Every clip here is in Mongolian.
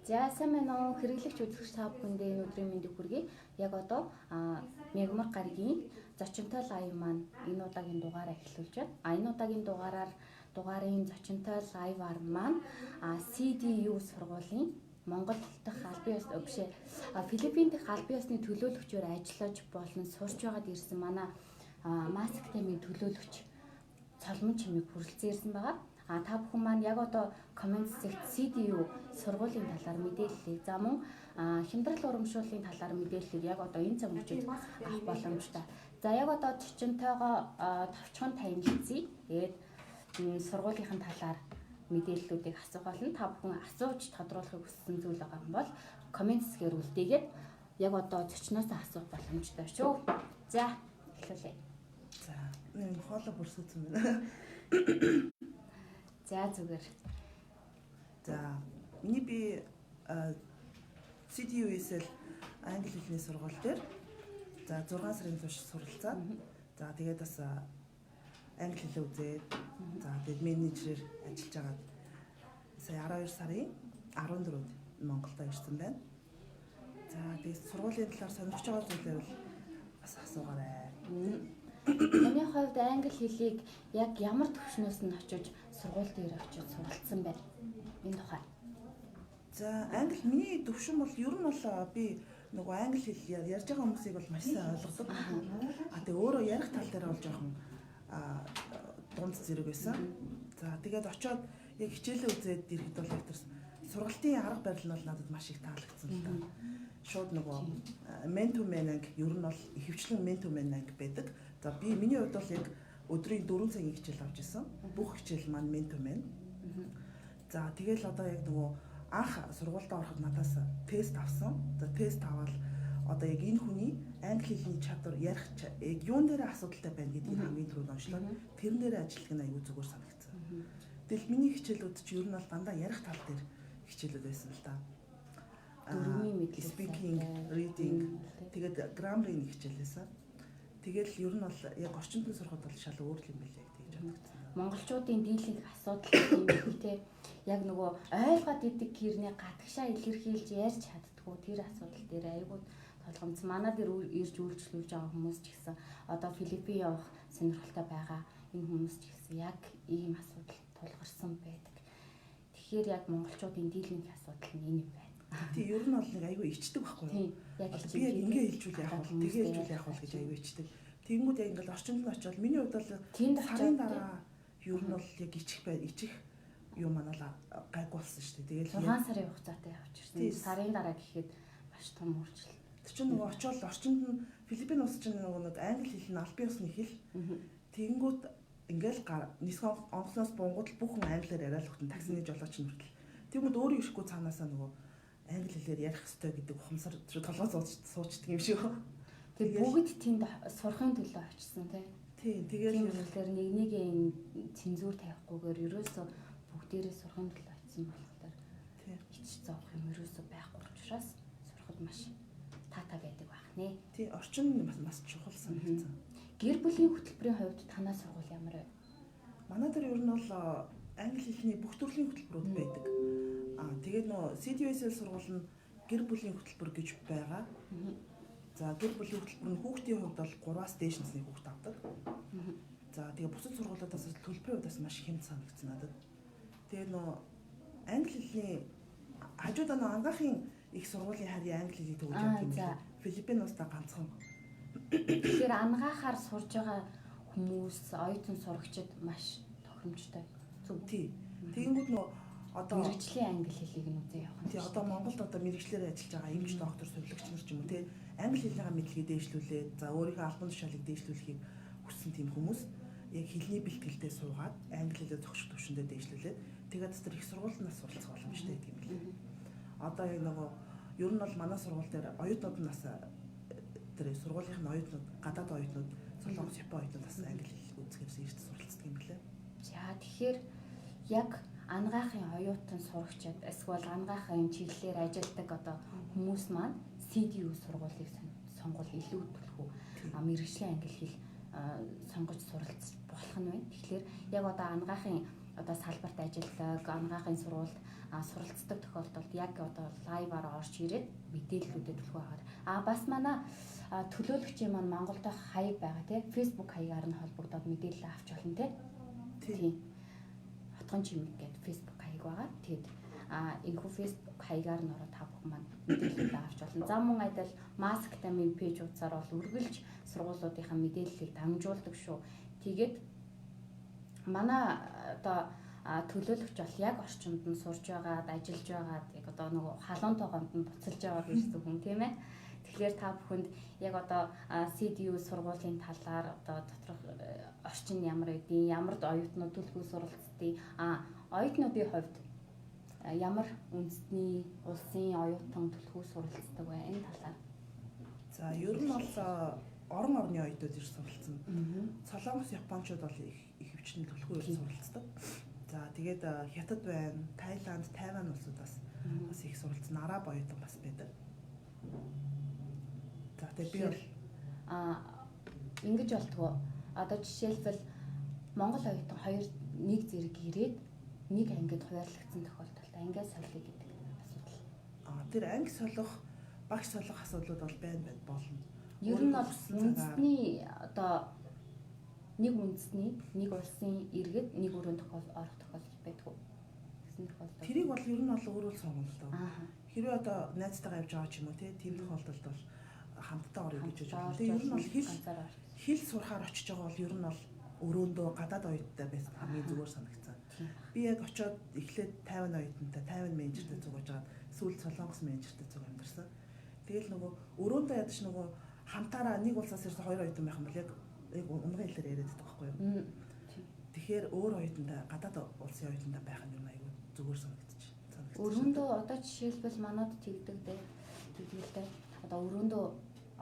За сайн байна уу хэрэглэгч үзэгч та бүхэндээ энэ өдрийн мэндийг хүргэе. Яг одоо Мягмар гарагийн зочинтой лайв маань энэ удаагийн дугаараа эхлүүлж байна. Энэ удаагийн дугаарын зочинтой лайваар маань CDU сургуулийн Монгол дахь албан ёсны Филиппин дахь албан ёсны төлөөлөгчөөр ажиллаж болон сурч байгаад ирсэн манай Масктемийн төлөөлөгч Цолмон чимийг хүрэлцэн ирсэн байгаа. Та бүхэн маань яг одоо коммент сект CDU сургуулийн талаар мэдээллийг за мөн хямдрал урамшууллын талаар мэдээллийг яг одоо энэ цаг үечид авах боломжтой. За яг одоо зочинтойгоо товчхон танилцъя. Тэгээд сургуулийнхын талаар мэдээллүүдийг асуух болно. Та бүхэн асууж тодруулахыг хүссэн зүйл байгаа юм бол коммент хэсгээр үлдээгээд яг одоо зочноос асуух боломжтой шүү. За эхлүүлье. За энэ хоолой бүрсгсэн байна. За зүгээр. За миний би CDU-ээс англи хэлний сургууль дээр за 6 сарын турш суралцаад за тэгээд бас англи хэлээ үзээд за тэгээд менежерээр ажиллаж агаад сая 12 сарын 14-нд Монголд ирсэн байна. За тэгээд сургуулийн талаар сонирхож байгаа зүйлээ бол бас асуугаарай. Таны хувьд англи хэлийг яг ямар төвшнөөс нь очиж сургууль дээр очиж суралцсан байна? Энэ тухай. За англи миний төвшин бол ер нь бол би нөгөө англи хэл ярьж байгаа хүмүүсийг бол маш сайн ойлгодог. Тэгээ өөрөө ярих тал дээр бол жоохон дунд зэрэг байсан. За тэгээд очиод яг хичээлээ үзээд ирэхэд бол яг тэр сургалтын арга барил нь бол надад маш их таалагдсан л да. Шууд нөгөө мен ту мен анги ер нь бол ихэвчлэн мен ту мен анги байдаг. За би миний хувьд бол яг өдрийн 4 цагийн хичээл авч ирсэн. Бүх хичээл маань мен ту мен. За тэгэл одоо яг нөгөө анх сургуультаа ороход надаас тест авсан. За тест аваад одоо яг энэ хүний англи хэлний чадвар ярих яг юун дээр асуудалтай байна гэдгийг хамгийн түрүүнд онцлоод тэрэн дээр ажиллах нь аюу зүгээр санагдсан. Тэгэл миний хичээлүүд чи ер нь бол дандаа ярих тал дээр хичээлүүд байсан л да. Дөрвийн мэдлэг, speaking, reading, тэгээд grammar-ийн хичээл байсан. Тэгэл ер нь бол яг орчинд нь сурахад бол шал өөр юм билээ гэж бодогдсон. Монголчуудын дийлэнх асуудал юм те. Яг нөгөө ойлгоод идэг гэрний гадагшаа илэрхийлж ярьж чаддгүй тэр асуудал дээр айгүй толгомц. Манай дээр ирж үйлчлүүлж байгаа хүмүүс ч гэсэн одоо Филиппин явах сонирхолтой байгаа энэ хүмүүс ч гэсэн яг ийм асуудал тулгарсан байдаг. Тэгэхээр яг монголчуудын дийлэнх асуудал нь энэ юм байна. Тий, ер нь бол нэг айгүй ичдэг байхгүй юу? Яг би яг ингэ хэлжүүл яах вэ? Тэгээ хэлжүүл яах вэ гэж айгүй ичдэг. Тэнгүүд яг ингээл орчинд нь очивол миний хувьд бол сарын дараа ер нь бол яг ичих юм манаа гайгүй болсон шүү дээ. Тэгээд 6 сарын хугацаатай явж ирсэн. Сарын дараа гэхэд маш том өөрчлөлт. Тэр чинь нөгөө очивол орчинд нь Филиппин улс чинь нөгөө англи хэл нь албан ёсны хэл. Тэнгүүд ингээл нисэх онгоцноос бунгууд бүх хүн англиар яриад өгтөн таксины жолооч нь хүртэл. Тэнгүүд өөрөө ирэхгүй цаанаасаа нөгөө англи хэлээр ярих хэрэгтэй гэдэг ухамсар толгой суучдаг юм шиг. Тэгээд бүгд тэнд сурахын төлөө очсон тийм. Тэгээд ерөнхийдөө нэг цензуур тавихгүйгээр ерөөсөө бүгдээрээ сурахын төлөө очсон болохоор ич зовх юм ерөөсөө байхгүй учраас сурахад маш таатай байдаг байх нэ. Тийм, орчин бас чухал санагдсан. Гэр бүлийн хөтөлбөрийн хувьд танай сургууль ямар вэ? Манай дээр ер нь бол англи хэлний бүх төрлийн хөтөлбөрүүд байдаг. Тэгээд нөө CDU-ээс сургууль нь гэр бүлийн хөтөлбөр гэж байгаа. За гэр бүлийн хөтөлбөр нь хүүхдийн хувьд бол 3-аас дээш насны хүүхд авдаг. За тэгээ бусад сургуулиудаас төлбөрийн хувьдаас маш хямд санагдсан надад. Тэгээ нөө англи хэлний хажуудаа нөө ангаахын их сургуулийн харьяа англи хэлийг төгөж явах юм байна. Филиппиноос та ганцхан. Тэгэхээр ангаахаар сурж байгаа хүмүүс оюутан сурагчид маш тохиромжтой. Зөв тий. Тэгэнгүүт нөө одоо мэргэжлийн англи хэлийг нь үзээ явах. Тий, одоо Монголд одоо мэргэжлэр ажиллаж байгаа эмч доктор сурвалжлагч нар ч юм уу тий англи хэлний мэдлэгийг дээшлүүлээд за өөрийнхөө албан тушаалыг дээшлүүлэхийг хүссэн тийм хүмүүс яг хэлний бэлтгэлдээ суугаад англи хэлээ зохицох төвшөндөө дээшлүүлээд тэгээд тэр их сургуультнаас суралцах боломжтой гэдэг юм билээ. Одоо яг нөгөө ер нь бол манай сургууль дээр оюутнууд нь бас тэр сургуулийнхын оюутнууд гадаад оюутнууд Солонгос, Япон оюутнууд бас англи хэл үзэхээс ирж суралцдаг юм билээ. За тэгэхээр яг ангаахын оюутан сурагчид эсвэл ангаахын чиглэлээр ажилладаг одоо хүмүүс маань CDU сургуулийг сонгол илүү төлхөө мэргэжлийн англи хэл сонгож суралцах болох нь байна. Тэгэхээр яг одоо ангаахын одоо салбарт ажилладаг, анагаахын сургуульд суралцдаг тохиолдолд яг одоо лайваар орж ирээд мэдээллүүдэд төлхөө байгаа. Бас манай төлөөлөгчийн маань Монголд хаяг байгаа тийм Facebook хаягаар нь холбогдоод мэдээлэл авч болно тийм. Хотгон чимэг гэдэг Facebook хаяг байгаа. Тэгэд энэхүү Facebook хаягаар нь ороод та бүхэн маань мэдээлэл авч болно. За мөн адил Mask-Time пэйж утсаар бол үргэлж сургуулиудынхаа мэдээллийг дамжуулдаг шүү. Тэгээд манай одоо төлөөлөгч бол яг орчинд нь сурж байгаад, ажиллаж байгаад яг одоо нөгөө халуун тогоонд нь буцалж байгаа гэж зөвхөн тийм ээ. Тэгэхээр та бүхэнд яг одоо CDU сургуулийн талаар одоо доторх орчин ямар байдیں, ямар оюутнууд төлхөө суралцдیں۔ Оюутнуудын хувьд ямар үндэсний улсын оюутан төлхөө суралцдаг вэ энэ талаар? За ер нь бол орон орны оюутнууд ирж суралцсан. Солонгос, Япончууд бол их хвчний төлхөө ирж суралцдаг. За тэгээд Хятад байна, Таиланд, Тайван улсуудаас бас их суралцсан араб оюутан бас байдаг. За тэгээд би бол ингэж болтгоо. Одоо жишээлбэл Монгол оюутан нэг зэрэг ирээд нэг ангид хуваарлагдсан тохиолдолд ангиас солих гэдэг асуудал. Тэр анги солих, багш солих асуудлууд бол байна болно. Ер нь бол үндэсний одоо нэг үндэсний нэг улсын иргэд нэг өрөөнд орох тохиолдол байдаг уу? Гэсэн тохиолдол. Тэрийг бол ер нь бол өөрөө сонгоно л доо. Хэрвээ одоо найзтайгаа явж байгаа ч юм уу тийм тохиолдолд бол хамтдаа орё гэж байна. Тэгээ ер нь бол хэл сурахаар очиж байгаа бол ер нь бол өрөөндөө гадаад оюуттай байсан хамгийн зүгээр санагцсан. Би яг очиод эхлээд Тайван оюутантай, Тайван менежертэй зугаж агаад сүүлд Солонгос менежертэй зуг амьдэрсэн. Тэгэл нөгөө өрөөндөө ядаж нөгөө хамтаараа нэг улсаас ирсэн хоёр оюутан байх юм бол яг унгын хэлээр яриад байдаг байхгүй юу? Тэгэхээр өөр оюутантай, гадаад улсын оюутантай байх нь юм аягүй зүгээр санагдчих. Өрөөндөө одоо жишээлбэл манад тэгдэг дээ. Одоо өрөөндөө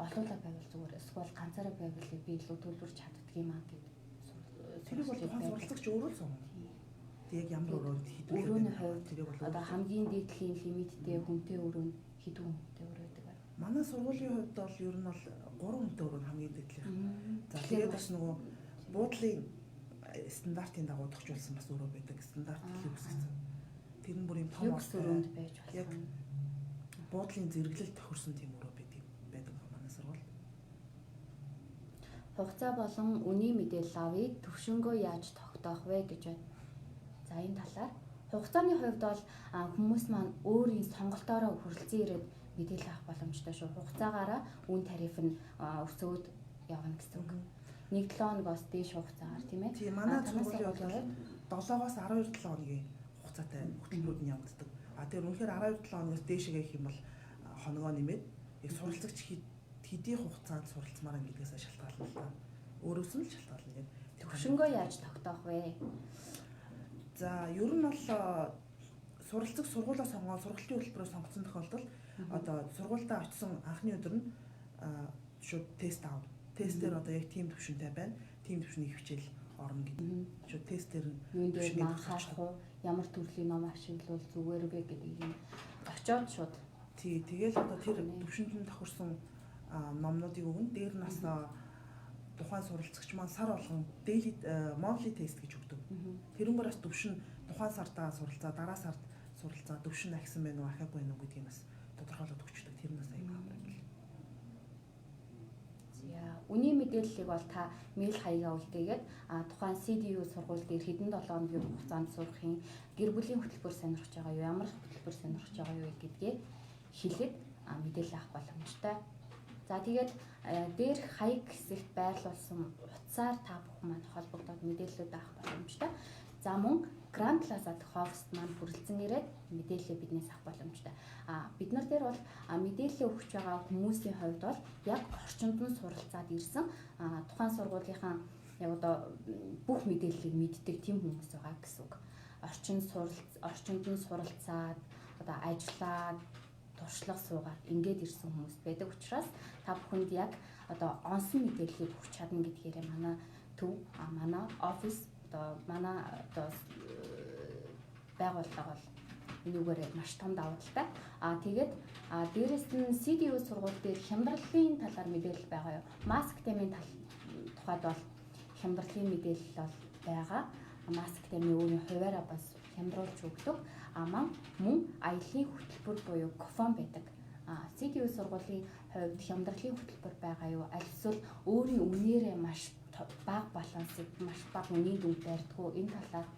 олуулаа байвал зүгээр эсвэл ганцаараа байвал би илүү төлөвлөж чаддаг юм аа гэдэг. Тэрийг бол тухайн суралцагч өөрөө л сонгоно. Яг ямар өрөөнд хийдэг өрөөний хувьд тэрийг бол одоо хамгийн дээдлийн лимиттэй хүнтэй өрөөнд хэдэн хүнтэй өрөө байдаг вэ? Манай сургуулийн хувьд бол ер нь бол 3 хүнтэй өрөө хамгийн дээдлийнх. За тэгээд бас нөгөө буудлын стандартын дагуу тохижуулсан бас өрөө байдаг. Стандарт хэлбэсгсэн. Тэр нь бүр юм том өрөөнд байж болох. Яг буудлын зэрэглэл тохирсон тийм өрөө байдаг манай сургууль. Хугацаа болон үнийн мэдээлэл авъя. Төвшнгөө яаж тогтоох вэ гэж байна. За энэ талаар хугацааны хувьд бол хүмүүс маань өөрийн сонголтоороо хүрэлцэн ирээд мэдээлэл авах боломжтой шүү. Хугацаагаараа үн тариф нь өсөөд явна гэсэн үг. 1-7 хоногоос дээш хугацаагаар тийм ээ. Тийм манай сургуулийн бол 7-оос 12 хоногийн хугацаатай хөтөлбөрүүд нь явагддаг. Тэгэхээр үнэхээр 12-7 хоногоос дээшгээ гэх юм бол хоногоо нэмээд яг суралцагч хэдийн хугацаанд суралцмаар юм гэдгээс шалтгаална л да. Өөрөөс нь л шалтгаална яг. Төвшнгөө яаж тогтоох вэ? За ер нь бол суралцах сургуулаа сонгоод сургалтын хөтөлбөрөөр сонгоцсон тохиолдолд одоо сургуультаа очисон анхны өдөр нь шууд тест аав. Тестээр одоо яг team төвшөнтэй байна. Team төвшний хичээл орно гэдэг. Шууд тестээр нь төвшнийг анхаарах уу, ямар төрлийн ном ашиглавал зүгээр вэ гэдгийг очиод шууд тэгэл одоо тэр төвшөнд нь тохирсон номнуудыг өгнө. Дээр нь бас тухайн суралцагч маань сар болгон daily monthly test гэж өгдөг. Тэрнгээр бас төвшин тухайн сартаа суралцаа, дараа сард суралцаа, төвшин ахисан байна уу, ахаагүй байна уу гэдгийг бас тодорхойлоод өгчдөг. Тэр нь бас аяг хамраг. Үнийн мэдээллийг бол та мэйл хаягаа үлдээгээд тухайн CDU сургууль дээр хэдэн 7 хоногийн хугацаанд сурахын гэр бүлийн хөтөлбөр сонирхож байгаа юу, ямар хөтөлбөр сонирхож байгаа юу гэдгээ хэлээд мэдээлэл авах боломжтой. За тэгээд дээр хаяг хэсэгт байрлуулсан утсаар та бүхэн маань холбогдоод мэдээлэлүүд авах боломжтой. За мөн Grand Plaza дэх оффист маань хүрэлцэн ирээд мэдээлэл биднээс авах боломжтой. Бид нар дээр бол мэдээлэл өгч байгаа хүмүүсийн хувьд бол яг орчинд нь суралцаад ирсэн тухайн сургуулийнхаа яг одоо бүх мэдээллийг мэддэг тийм хүмүүс байгаа гэсэн үг. Орчинд нь суралцаад одоо ажиллаад туршлага суугаад ингээд ирсэн хүмүүс байдаг учраас та бүхэнд яг одоо онсон мэдээллийг өгч чадна гэдгээрээ манай төв манай офис одоо манай одоо байгууллага бол энүүгээр маш том давуу талтай. Тэгээд дээрэс нь CDU сургууль дээр хямдралын талаар мэдээлэл байгаа юу? Mask-Time тухайд бол хямдралын мэдээлэл бол байгаа. маск тамийн өөрийн хуваараа бас хямдруулж өгдөг. Мөн аяллийн хөтөлбөр буюу кофон байдаг. CDU сургуулийн хувьд хямдралын хөтөлбөр байгаа юу? Аль эсвэл өөрийн үнээрээ маш бага балансыг маш бага үнийн дүнд барьдгүй энэ талаар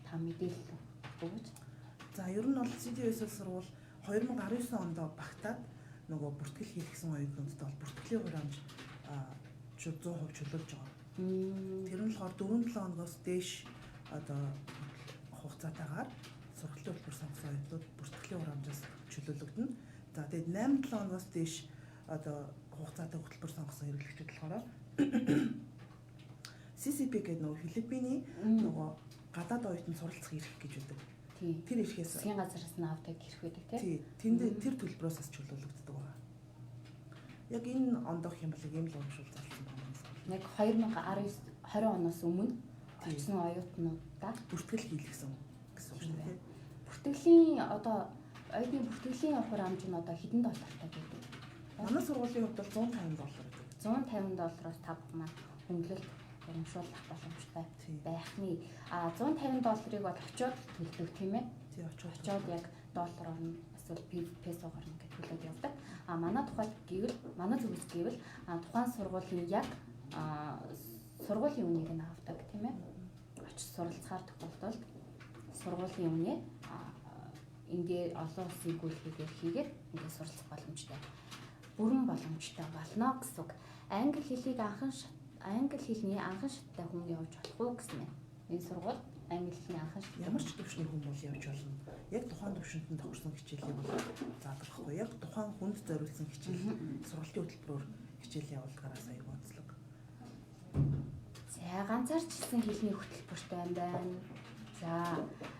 та мэдээлэл өгөөч. За ер нь бол CDU-с сурвал 2019 онд багтаад нөгөө бүртгэл хийлгсэн оюутнуудад бол бүртгэлийн хураамж 100% чөлөөлж байгаа. Тэр нь болохоор 4-7 хоногоос дээш одоо хугацаатаагаар сургалтын хөтөлбөр сонгосон оюутнууд бүртгэлийн хураамжаас чөлөөлөгдөнө. За тэгээд 8-7 хоногоос дээш одоо хугацаатай хөтөлбөр сонгосон хэрэглэгчид болохоор CCP гэдэг нөгөө Филиппиний нөгөө гадаад оюутан суралцах эрх гэж үүдэг. Тэр эрхээс засгийн газараас нь авдаг эрх байдаг тийм. Тэр төлбөрөөс бас чөлөөлөгддөг байна. Яг энэ ондох юм бол ийм л урамшуул зарласан байна. Яг 2019-20 оноос өмнө очсон оюутнуудаа бүртгэл хийлгсэн гэсэн үг шүү дээ. Бүртгэлийн одоо оюутны бүртгэлийн хураамж нь одоо хэдэн доллартай гэдэг? Манай сургуулийн хувьд бол $150 гэдэг. $150-аас та бүх маань хөнгөлөлт урамшуулах боломжтой байхны. $150-ыг бол очиод төлдөг тийм ээ. Тий очиод яг доллар орно эсвэл песо орно гэж төлөөд явдаг. Манай тухайд гэвэл манай зүгээс гэвэл тухайн сургуулийн яг сургуулийн үнийг нь авдаг тийм ээ. Очиж суралцахаар тохиолдолд сургуулийн үнэ ингээ олон улсын гүйлгээгээр хийгээд ингээ суралцах боломжтой. Бүрэн боломжтой болно гэсэн үг. Англи хэлний анхан шаттай хүн явж болох уу гэсэн юм. Энэ сургууль англи хэлний анхан шат ямар ч төвшний хүн бол явж болно. Яг тухайн төвшөнд нь тохирсон хичээлийг бол заадаг байхгүй. Яг тухайн хүнд зориулсан хичээл сургалтын хөтөлбөрөөр хичээл явуулдагаас аягүй онцлог. За ганцаарч хэлсэн хэлний хөтөлбөртэй байна. За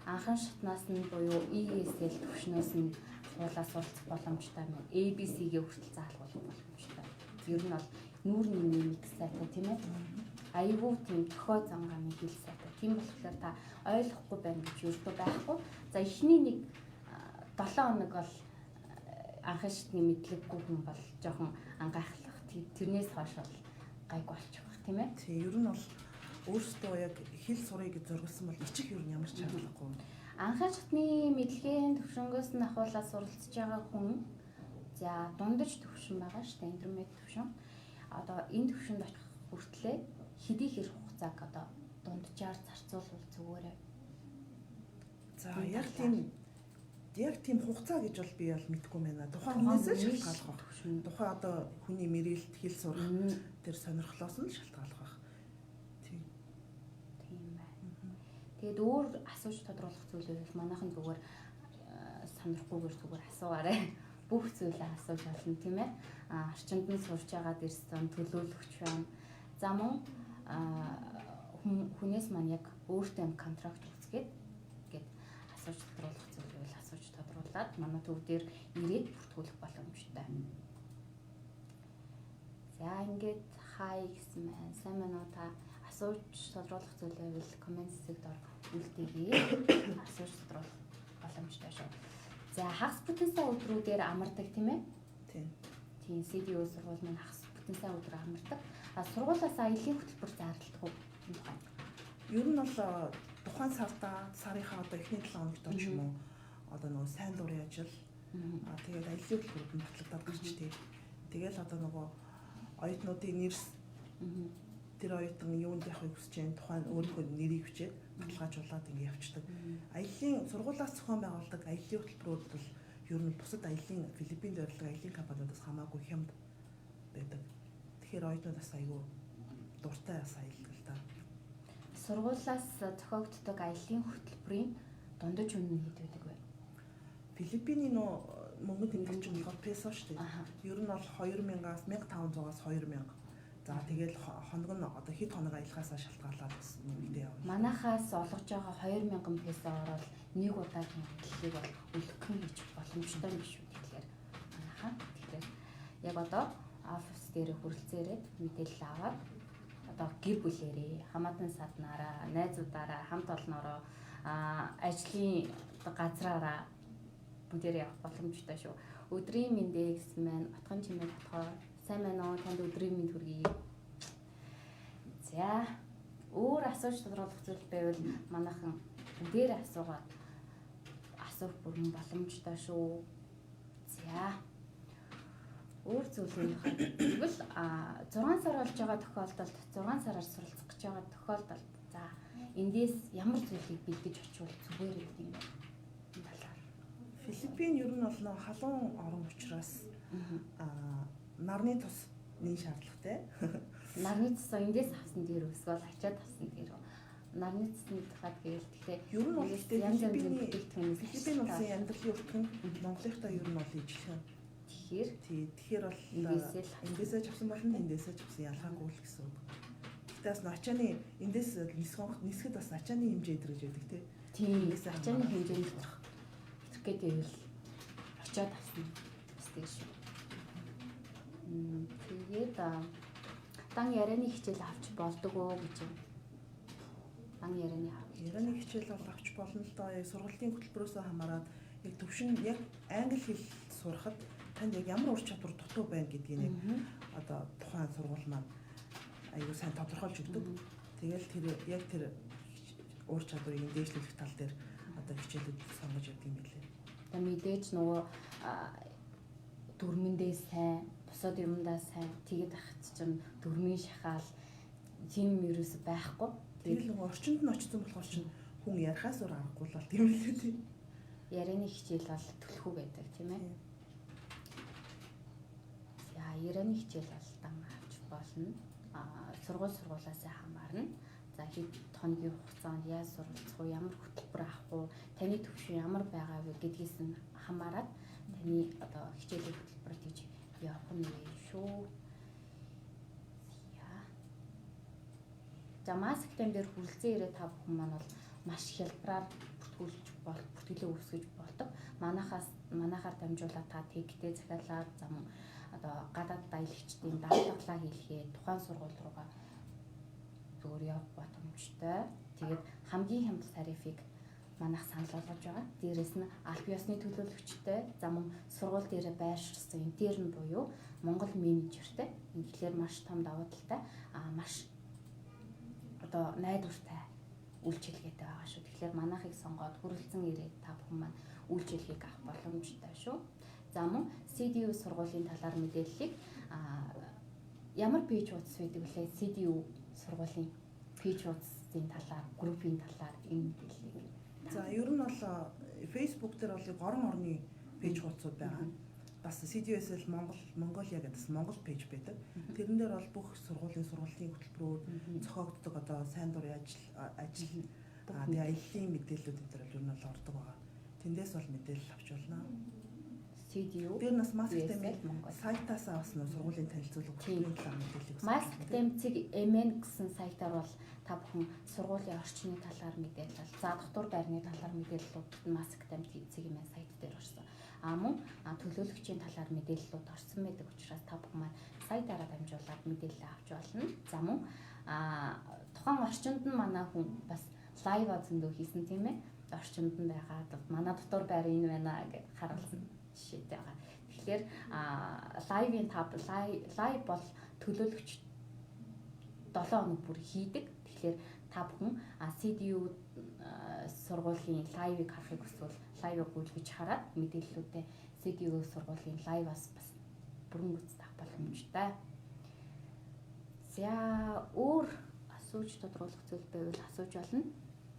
анхан шатнаас нь буюу ESL төвшнөөс нь хуулаа суралцах боломжтой байна. ABC-гээ хүртэл заалгуулах боломжтой. Ер нь бол нүүрний нэмэлт сайтай тийм ээ. Аягүй тийм тохио замгааны хэл сайтай. Тийм болохоор та ойлгохгүй байна гэж юрдөө байхгүй. За эхний нэг 7 хоног бол анхан шатны мэдлэггүй хүн бол жоохон ангайхлах. Тэрнээс хойш бол гайгүй болчих واخ тийм ээ. Тийм ер нь бол өөрсдөө яг хэл сурыг гэж зориулсан бол ичих ер нь ямар ч шаардлагагүй. Анхан шатны мэдлэгийн төвшнгөөс нь ахуулаад суралцж байгаа хүн за дундаж төвшин байгаа шүү дээ. Интермед төвшин. Одоо энэ төвшөнд очих хүртлээр хэдий хэр хугацааг одоо дунджаар зарцуулвал зүгээрээ. За яг тийм хугацаа гэж бол би бол мэдэхгүй байна. Тухайн хүнээс шалтгаалах баг. Тухайн одоо хүний мэрэлт хэл сурах тэр сонирхлоос нь шалтгаалах баг. Тийм байна. Тэгээд өөр асууж тодруулах зүйлүүд бол манайхан зүгээр сонирхгүйгээр зүгээр асуугаарай. Бүх зүйлээ асууж болно тийм ээ. Арчинд нь сурж байгаа дэрсэн төлөөлөгч байна. За мөн хүнээс маань яг өөртөө контракт үзгээд асууж тодруулах зүйлийг асууж тодруулаад манай төв дээр ирээд бүртгүүлэх боломжтой. За ингээд хай гэсэн маань сайн байна уу та асууж тодруулах зүйлээ бол коммент хэсэгт үлдээе. Асууж тодруулах боломжтой шүү. За хагас бүтэн сая өдрүүдээр амардаг тийм ээ? Тийм CDU сургууль маань хагас бүтэн сая өдөр амардаг. Сургуулиас аяллийн хөтөлбөр зарладаг уу? Ер нь бол тухайн сарынхаа одоо эхний 7 хоногт ч юм уу одоо нөгөө сайн дурын ажил тэгээд аяллийн хөтөлбөрүүд нь батлагдаад гарчтэй. Тэгэл одоо нөгөө оюутнуудын нэрс тэр оюутан юунд явахыг хүсэж байгаа тухайн өөрийнхөө нэрийг хүчээд баталгаажуулаад ингэ явцдаг. Аяллийн сургуулиас зохион байгуулдаг аяллийн хөтөлбөрүүд бол ер нь бусад аяллийн Филиппинд зориулдаг аяллийн компаниудаас хамаагүй хямд байдаг. Тэгэхээр оюутнуудаас аягүй дуртай аялдаг л да. Сургуулиас зохиогддог аяллийн хөтөлбөрийн дундаж үнэ нь хэд байдаг вэ? Филиппиний мөнгө тэмдэгч нь болохоор песо шүү дээ. Ер нь бол 2000-аас 1500-аас 2000. За тэгэл хоног нь одоо хэд хоног аялахаас шалтгаалаад бас нэмэгдээ явна. Манайхаас олгож байгаа 2000 песо ороод нэг удаагийн хөтөлбөрийг бол өлгөхөн хийж боломжтой юм шүү. Тэгэхээр яг одоо офис дээр хүрэлцээрээд мэдээлэл аваад одоо гэр бүлээрээ хамаатан саднаараа найзуудаараа хамт олноороо ажлын газраараа бүгдээр явах боломжтой шүү. Өдрийн мэндэ гэсэн маань утган чимээ татхоо сайн байна уу? Танд өдрийн мэнд хүргэе. За өөр асууж тодруулах зүйл байвал манайхан дээр асуух бүрэн боломжтой шүү. За. Өөр зүйлийн хэвэл 6 сар болж байгаа тохиолдолд 6 сараар суралцах гэж байгаа тохиолдолд за эндээс ямар зүйлийг бэлдэж очивол зүгээр гэдэг юм бэ? Энэ талаар. Филиппин ер нь бол нөө халуун орн учраас нарны тусны шаардлагатай. Нарны тус эндээс авсан дээр өсгөл ачаад авсан дээр нарны тусны тухайд гээл тэгэхээр ер нь бол Филиппин улсын амьдралын өртгөх нь Монголынхтай ер нь бол ижилхэн. Тэгэхээр бол эндээсээ ч авсан болно, эндээсээ ч авсан ялгаагүй л гэсэн үг. Гэтэ бас ачааны эндээс нисгэд бас ачааны хэмжээ идэрэж байдаг тийм. Ачааны хэмжээнд итрэх гэдэг нь очиод авсан гэсэн шүү. Тэгээд дан ярианы хичээл авч болдог уу гэж юм. Дан ярианы хичээл бол авч болно л доо. Сургалтын хөтөлбөрөөс хамаарат яг төвшин яг англи хэл сурахад танд яг ямар ур чадвар дутуу байна гэдгийг одоо тухайн сургууль маань аюу сайн тодорхойлж өгдөг. Тэгэл тэр ур чадварыг дээшлүүлэх тал дээр одоо хичээлүүд сонгож явдаг юм билээ. Одоо мэдээж нөгөө дүрмэндээ сайн, бусад юмдаа сайн тэгээд ахт чинь дүрмийн шахаал тийм ерөөсөй байхгүй. Тэгэл нөгөө орчинд нь очсон болохоор чинь хүн ярахаас өөр аргагүй л тийм билээ тийм. Ярианы хичээл бол төлхөө байдаг тийм ээ. Ярианы хичээл бол дан авч болно. Сургуулиас хамаарна. За хэд хоногийн хугацаанд яаж суралцах уу, ямар хөтөлбөр авах уу, таны төвшин ямар байгаа вэ гэдгээс нь хамаарат таны одоо хичээлийн хөтөлбөрт хийж явах нь вэ шүү. За масктем дээр хүрэлцэн ирээ та бүхэн маань бол маш хялбараар бүртгэлээ үүсгэж болдог. Манайхаар дамжуулаад та тэгтэй захиалаад зам одоо гадаад даялагчдын даатгалаа хийлгээ тухайн сургууль руугаа зүгээр явах боломжтой. Тэгээд хамгийн хямдл тарифыг манайх санал болгож байгаа. Дээрээс нь аль биесны төлөөлөгчтэй за мөн сургууль дээр байрширсан интерн буюу Монгол менежертэй. Тэгэхээр маш том давуу талтай маш одоо найдвартай үйлчилгээтэй байгаа шүү. Тэгэхээр манайхыг сонгоод хүрэлцэн ирээд та бүхэн маань үйлчилгээг авах боломжтой шүү. За мөн CDU сургуулийн талаар мэдээллийг ямар пэйж хуудас байдаг вэ? CDU сургуулийн пэйж хуудасны талаар, группийн талаар энэ мэдээллийг. За ер нь бол Facebook дээр бол орон орны пэйж хуудасууд байгаа. Бас CDU-с Монголиа гэдэг Монгол пэйж байдаг. Тэрэн дээр бол бүх сургуулийн хөтөлбөрүүд зохиогддог одоо сайн дурын ажил тэгээ аяллаа мэдээллүүд энэ төр ер нь бол ордог байгаа. Тэндээс бол мэдээлэл авч болно. CDU. Тэр нас масктемийн сайтаас авсан сургуулийн танилцуулга бүхний талаар мэдээлэл. Masktem.mn гэсэн сайтаар бол та бүхэн сургуулийн орчны талаар мэдээлэл, за дотор байрны талаар мэдээллүүд Masktem.mn сайт дээр орсон. Мөн төлөөлөгчийн талаар мэдээллүүд орсон байдаг учраас та бүхэн маань сайтаараа дамжуулаад мэдээлэл авч болно. За мөн тухайн орчинд нь манай хүн бас лайв зөндөө хийсэн тийм ээ. Орчинд нь байгаад манай дотор байр энэ байна гэж харуулсан жишээтэй байгаа. Тэгэхээр лайв бол төлөөлөгч 7 хоног бүр хийдэг. Тэгэхээр та бүхэн CDU сургуулийн лайвыг харахыг хүсвэл лайвыг гүйлгэж хараад мэдээллүүдээ CDU сургуулийн лайваас бас бүрэн үзэх боломжтой. За өөр асууж тодруулах зүйл байвал асууж болно.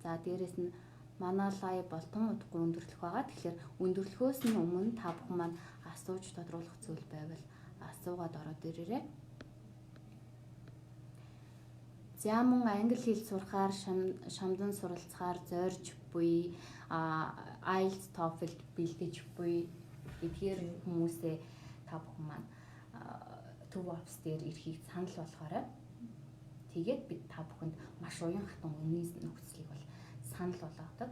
За дээрэс нь манай лайв бол тун удахгүй өндөрлөх байгаа. Тэгэхээр өндөрлөхөөс нь өмнө та бүхэн маань асууж тодруулах зүйл байвал асуугаад ороод ирээрэй. За мөн англи хэл сурахаар шамдан суралцахаар зорж буй IELTS TOEFL бэлдэж буй эдгээр хүмүүсээ та бүхэн маань төв офс дээр ирэхийг санал болгоорой. Тэгээд бид та бүхэнд маш уян хатан үнийн нөхцөлийг бол санал болгодог.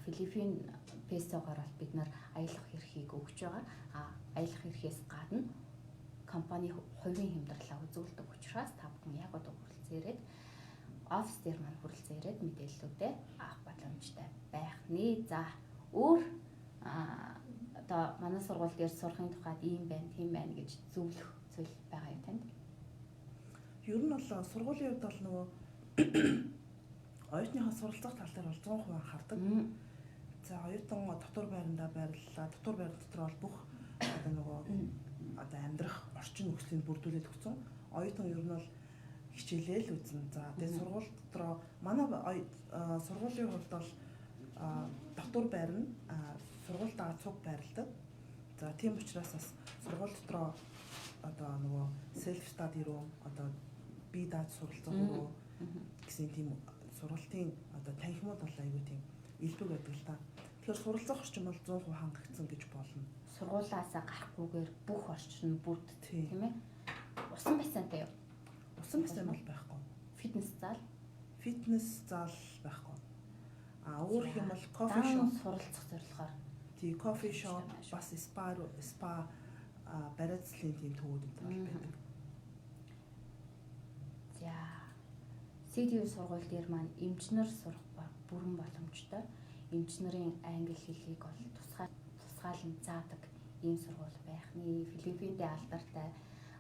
Филиппин песогоор бол бид нар аялах эрхийг өгч байгаа. Аялах эрхээс гадна компани хувийн хямдралаа үзүүлдэг учраас та бүхэн яг одоо хүрэлцээрээд офс дээр маань хүрэлцээрээд мэдээллүүдээ авах боломжтой байх нэ. За өөр одоо манай сургууль дээр сурахын тухайд ийм байна, тийм байна гэж зөвлөх зүйл байгаа юм танд? Ер нь бол сургуулийн хувьд бол нөгөө Оюутныхаа суралцах тал дээр бол 100% анхаардаг. За оюутан дотор байрандаа байрлалаа. Дотор байр дотор бол бүх одоо нөгөө одоо амьдрах орчин нөхцөлийг бүрдүүлээд өгсөн. Оюутан ер нь бол хичээлэл үзнэ. За тэгээд сургууль дотроо манай сургуулийн хувьд бол дотор байр нь сургуультай цуг байрладаг. За тийм учраас бас сургууль дотроо одоо нөгөө self study room одоо бие дааж суралцах руу гэсэн тийм сургалтын одоо танхимууд бол аюу тийм илбэг байдаг л та. Тэгэхээр суралцах орчин бол 100% хангагдсан гэж болно. Сургуулаасаа гарахгүйгээр бүх орчин бүрддэг тийм ээ. Усан бассейнтай юу? Усан бассейн бол байхгүй. Фитнес зал байхгүй. Өөр юм бол кофе шоп суралцах зорилгоор. Тий кофе шоп бас спа барайцлын тийм төвүүд энэ байдаг. За CDU сургууль дээр маань эмчнэр сурах бүрэн боломжтой. Эмчнэрийн англи хэлийг бол тусгаалan заадаг ийм сургууль байх нь Филиппиндээ алдартай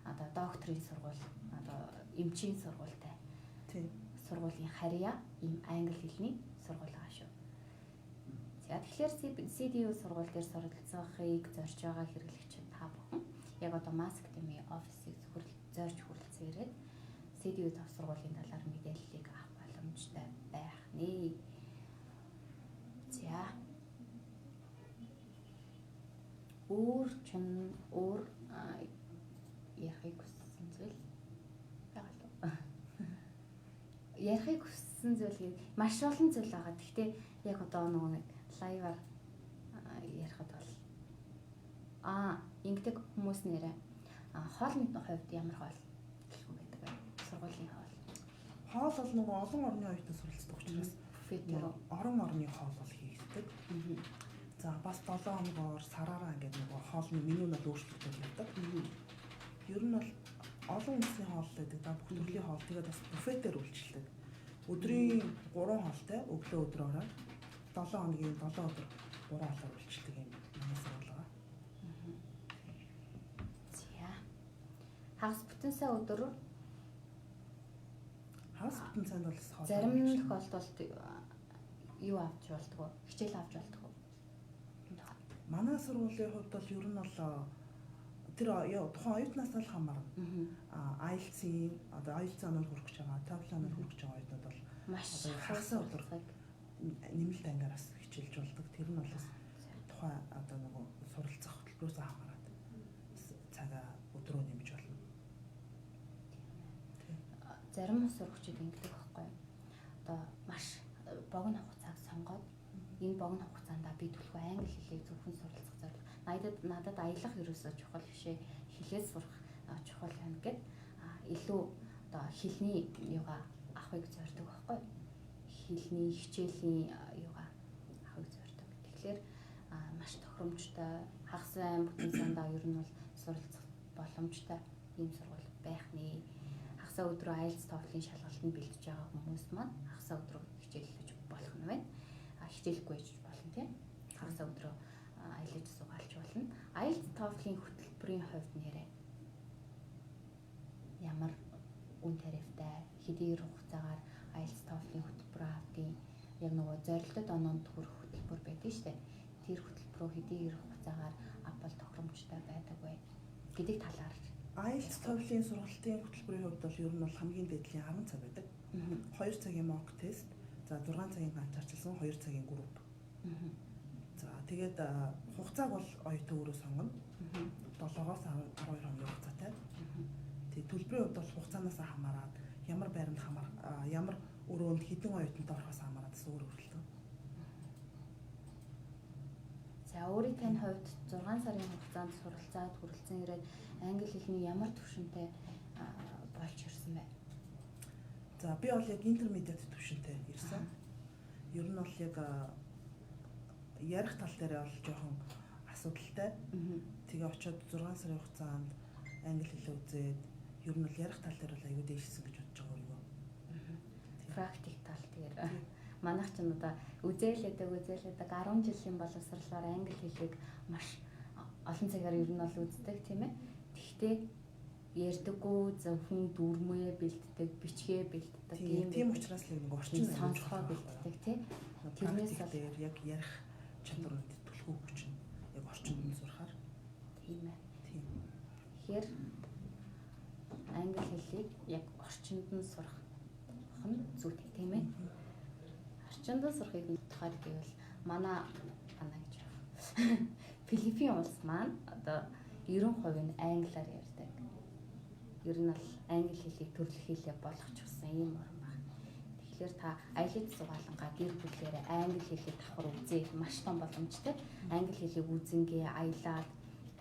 одоо докторийн сургууль одоо эмчийн сургуультай. Тийм. Сургуулийн харьяа ийм англи хэлний сургууль байгаа шүү. За тэгэхээр CDU сургууль дээр суралцахыг зорж байгаа хэрэглэгчид та бүхэн яг одоо Маск Дэмий офисыг зорж хүрэлцэн ирээд CDU тав сургуулийн талаар мэдээллийг авах боломжтой байх нэ. За өөр ярихыг хүссэн зүйл байгаа л. Ярихыг хүссэн зүйл маш олон зүйл байгаа. Гэхдээ яг одоо нэг лайваар ярихад бол ингэдэг хүмүүс нэрээ хоолны хувьд ямар хоол гэлгүй байдаг бай. Сургуулийн хоол. Хоол бол нөгөө олон орны оюутан суралцдаг учраас орон орны хоол бол хийгддэг. За бас 7 хоногоор сараараа ингээд нөгөө хоолны меню нь өөрчлөгдөж байдаг. Ер нь бол олон үндэсний хоол байдаг. Да бүх төрлийн хоол тэгээд бас буфетээр үйлчилдэг. Өдрийн 3 хоолтой өглөө өдрөөрөө 7 хоногийн 7 өдөр 3 хоолоор үйлчилдэг юм манай сургууль байгаа. За. Хагас бүтэн сая өдөр хагас бүтэн сая бол зарим тохиолдолд юу авч болдгоо хичээл авч болдгоо. Манай сургуулийн хувьд бол ер нь бол тэр тухайн оюутнаас л хамаарна. IELTS-ийн одоо IELTS-аар хүрэх гэж байгаа, TOEFL-аар хүрэх гэж байгаа оюутнууд бол маш хагас өдөр нэмэлт ангиараас хичээлж болдог. Тэр нь бол тухайн одоо нөгөө суралцах хөтөлбөрөөс хамаарат цагаа өдрөө нэмж болно. Зарим сурагчид ингэдэг байхгүй. Одоо маш богино хугацааг сонгоод энэ богино хугацаанд би төлөв англи хэлийг зөвхөн суралцах зорилго. Надад аялах ерөөсөө чухал бишээ. Хэлээ сурах чухал юм гэд илүү одоо хэлний юугаа авахыг зорддог байхгүй. Хэлний хичээлийн юугаа авахыг зорддог. Тэгэхээр маш тохиромжтой хагас бүтэн сандаа ер нь бол суралцах боломжтой ийм сургууль байх нэ. Хагасаа өдрөө IELTS TOEFL-ийн шалгалтанд бэлдэж байгаа хүмүүс маань хагасаа өдрөө хичээлж болох нь байна. Хичээлгүй ч болно тийм. Хагасаа өдрөө аялаж суугаалж болно. IELTS TOEFL-ийн хөтөлбөрийн хувьд нэрээ ямар үн тарифтай хэдийн хугацаагаар IELTS TOEFL-ийн хөтөлбөр авдیں۔ Яг нөгөө зорилтод оноонд хүрэх хөтөлбөр байдаг шүү дээ. Тэр хөтөлбөрөө хэдийн хугацаагаар авбал тохиромжтой байдаг вэ гэдэг талаар IELTS TOEFL-ийн сургалтын хөтөлбөрийн хувьд бол ер нь бол хамгийн дээдлийн 10 цаг байдаг. 2 цагийн mock test, за 6 цагийн ганцаарчилсан 2 цагийн групп. За тэгээд хугацааг бол оюутан өөрөө сонгоно. 7-оос 12 хоногийн хугацаатай. Тэгээд төлбөрийн хувьд бол хугацаанаас хамаарат ямар байранд ямар өрөөнд хэдэн оюутантай орохоос хамаарат өөр өөрлөлтөө. За өөрийн тань хувьд 6 сарын хугацаанд суралцаад хүрэлцэн ирээд англи хэлний ямар төвшөнтэй болж ирсэн бэ? За би бол яг интермедиат төвшөнтэй ирсэн. Ер нь бол яг ярих тал дээр бол жоохон асуудалтай. Тэгээ очиод 6 сарын хугацаанд англи хэлээ үзээд ер нь бол ярих тал дээр бол аюул дээшсэн гэж бодож байгаа юм. Практик тал дээр манайх ч одоо үзээлээдэг 10 жилийн боловсролоор англи хэлийг маш олон цагаар ер нь бол үздэг тийм ээ. Гэхдээ ярьдаггүй зөвхөн дүрмээ бэлддэг, бичгээ бэлддэг тийм учраас л нэг орчин сонсгоо бэлддэг тий. Тэрнээс дээр яг ярих чадвар нь түлхүү хүч нь яг орчинд нь сурахаар тийм ээ. Тийм. Тэгэхээр англи хэлийг яг орчинд нь сурах нь зүйтэй тийм ээ. Орчинд нь сурахыг бодохоор гэвэл манай гэж байна. Филиппин улс маань одоо 90% нь англиар ярьдаг. Ер нь бол англи хэлийг төрөлх хэлээ болгочихсон юм орн байна. Тэгэхээр та аялал зугаалангаа гэр бүлээрээ англи хэлийг давхар үзье. Маш том боломжтой. Англи хэлийг үзэнгээ аялаад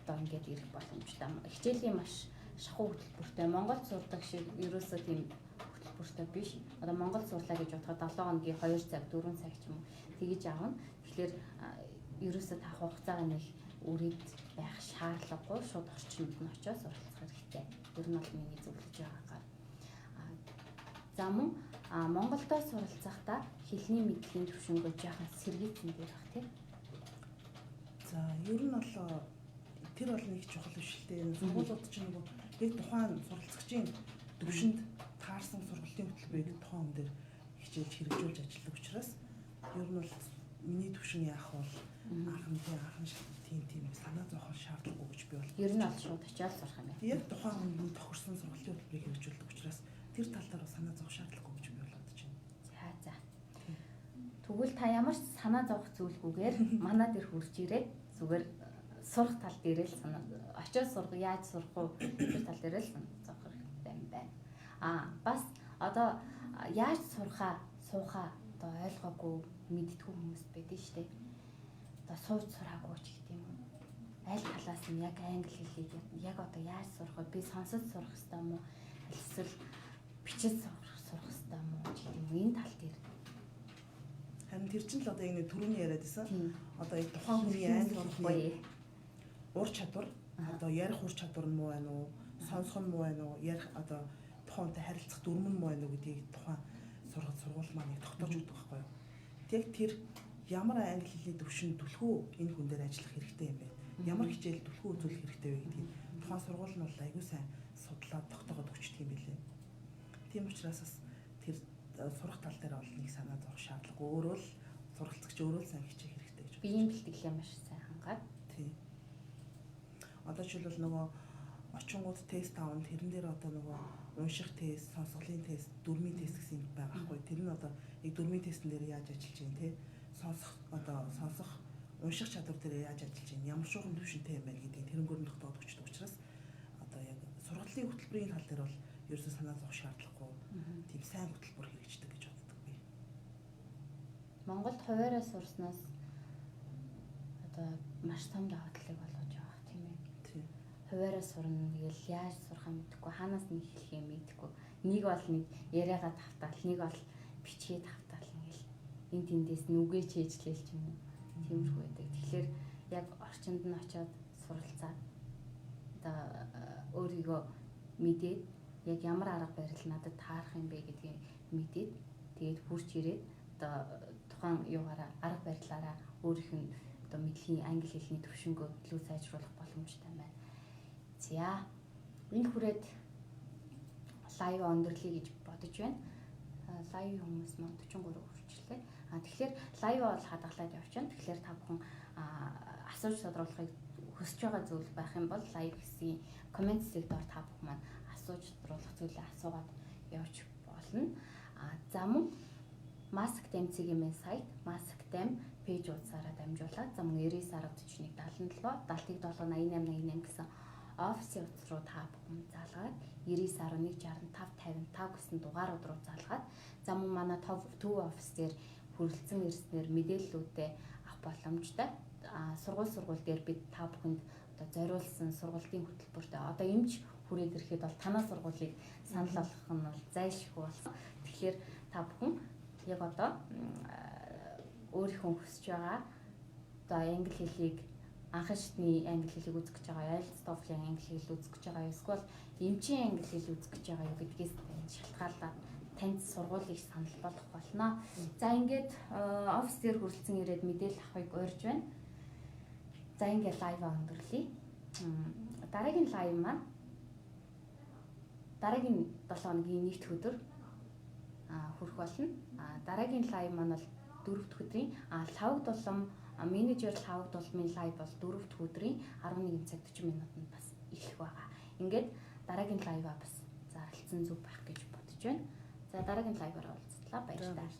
одоо ингээд ирэх боломжтой. Хичээлийн маш шахуу хөтөлбөртэй. Монголд сурдаг шиг ерөөсөө тийм хөтөлбөртэй биш. Одоо Монголд сурлаа гэж бодоход 7 хоногийн 2 цаг, 4 цаг ч юм уу тэгэж аавна. Тэгэхээр ерөөсөө та хугацаагаа нэг үрээд байх шаардлагагүй шууд орчинд нь очиж суралцах хэрэгтэй. Ер нь бол миний зөвлөж байгаагаар. За мөн Монголдо суралцахдаа хэлний мэдлийн төвшөнгөө жоохон сэргийцэн дээр баг тийм. За ер нь бол тэр бол нэг чухал биш л дээ. Сургуулиуд ч нэг яг тухайн суралцагчийн төвшөнд таарсан сургалтын хөтөлбөрийг тухайн хүн дээр хичээлж хэрэгжүүлж ажилладаг учраас ер нь бол миний төвшин яах бол анхан тийм санаа зовох шаардлагагүй гэж би бол ер нь бол шууд очиад сурах юм байна. Яг тухайн хүн тохирсон сургалтын хөтөлбөрийг хэрэгжүүлдэг учраас тэр тал дээр санаа зовох шаардлагагүй гэж би бол бодож байна. За. Тэгвэл та ямар ч санаа зовох зүйлгүйгээр манай дээр хурж ирээд зүгээр сурах тал дээр л санаа очиод сурах яаж сурах уу тэр тал дээр л санаа зовох хэрэгтэй юм байна. Бас одоо яаж суухаа одоо ойлгоогүй мэдтгүй хүмүүс байдаг шүү дээ. Одоо сууж сураагүй ч гэх юм уу. Аль талаас нь яг англи хэлийг яг одоо яаж сурах вэ? Би сонсож сурах хэрэгтэй юм уу? Эсвэл бичиж сурах хэрэгтэй юм уу гэх юм уу? Энэ тал дээр. Харин тэр чинь л одоо ингэ түрүүний яриад байсан. Одоо яг тухайн хүний англи хэлний ур чадвар одоо ярих ур чадвар нь муу байна уу? Сонсох нь муу байна уу? Ярих одоо тухайнтай харилцах дүрм нь муу байна уу гэдгийг тухайн сургууль маань яг тогтоож өгдөг байхгүй юу? Тэг тэр ямар англи хэлний төвшин түлхүү энэ хүн дээр ажиллах хэрэгтэй юм бэ? Ямар хичээл түлхүү үзүүлэх хэрэгтэй вэ гэдгийг тухайн сургууль нь бол аягүй сайн судлаад тогтоогод өгчдөг юм билээ. Тийм учраас бас тэр сурах тал дээр бол нэг санаа зовох шаардлагагүй. Өөрөө л суралцагч өөрөө л сайн хичээх хэрэгтэй гэж. Биеийн бэлтгэлээ маш сайн хангаад. Тийм. Одоо жишээлбэл нөгөө очингууд тест аавн тэрэн дээр одоо нөгөө унших тест, сонсголын тест, дүрмийн тест гэсэн юм байгаа байхгүй. Тэр нь одоо яг дүрмийн тестэн дээр яаж ажиллаж байна те? Сонсох, унших чадвар дээр яаж ажиллаж байна? Ямар шугам төвшөнтэй юм байна гэдгийг тэрнгөр нь тогтоож өгчдөг учраас одоо яг сургалтын хөтөлбөрийн тал дээр бол ерөөсөө санаа зовох шаардлагагүй. Тийм сайн хөтөлбөр хэрэгждэг гэж боддог би. Монголд хуваараа сурснаас одоо маш том давуу талыг болгож байгаа тийм ээ. Тийм. Хуваараа сурна тэгэл яаж сурах юм мэдэхгүй, хаанаас нэг хэлэх юм мэдэхгүй. Нэг бол нэг яриагаа тавтаал, нэг бол бичгээ тавтаал ингээл энэ тэндээс нүгэж хийжлээл ч юм уу. Тиймэрхүү байдаг. Тэгэхээр яг орчинд нь очиод суралцаад одоо өөрийгөө мэдээд яг ямар арга барил надад таарах юм бэ гэдгийг мэдээд тэгээд хурж ирээд одоо тухайн юугаараа арга барилаараа өөрийнх нь одоо мэдлийн англи хэлний төвшөнгөө илүү сайжруулах боломжтой байна. За энэ хүрээд лайв өндөрлөе гэж бодож байна. Лайв хүмүүс маань 43 хүрчлээ. Тэгэхээр лайв бол хадгалаад явчихна. Тэгэхээр та бүхэн асууж тодруулахыг хүсэж байгаа зүйл байх юм бол лайв гэсэн комент хэсэг доор та бүхэн маань асууж тодруулах зүйлээ асуугаад явж болно. За мөн Maskdam цэгийн сайт Maskdam пэйж утсаараа дамжуулаад за мөн 99 1041 77 778888 гэсэн офисын утас руу та бүхэн залгаад 99.16555 гэсэн дугаарууд руу залгаад за мөн манай төв офис дээр хүрэлцэн ирснээр мэдээллүүдээ авах боломжтой. Сургууль дээр бид та бүхэнд одоо зориулсан сургалтын хөтөлбөртэй одоо эмч хүрээд ирэхэд бол танаа сургуулийг санал болгох нь бол зайлшгүй болсон. Тэгэхээр та бүхэн яг одоо өөрийнхөө хүсэж байгаа одоо англи хэлийг анхан шатны англи хэлийг үзэх гэж байгаа, IELTS TOEFL-ийн англи хэл үзэх гэж байгаа, эсвэл эмчийн англи хэл үзэх гэж байгаа юу гэдгээс шалтгаалаад танд сургуулийг санал болгох болно. За ингээд офис дээр хүрэлцэн ирээд мэдээлэл авахыг урьж байна. За ингээд лайв өндөрлөе. Дараагийн лайв маань дараагийн 7 хоногийн нэгд өдөр хүрэх болно. Дараагийн лайв маань бол 4 дахь өдрийн 5 дулам менежер 5 дулмын лайв бол 4 дахь өдрийн 11 цаг 40 минутанд бас эхлэх байгаа. Ингээд дараагийн лайваа бас зарлцсан зүг байх гэж бодож байна. За дараагийн лайваар уулзлаа. Баярлалаа.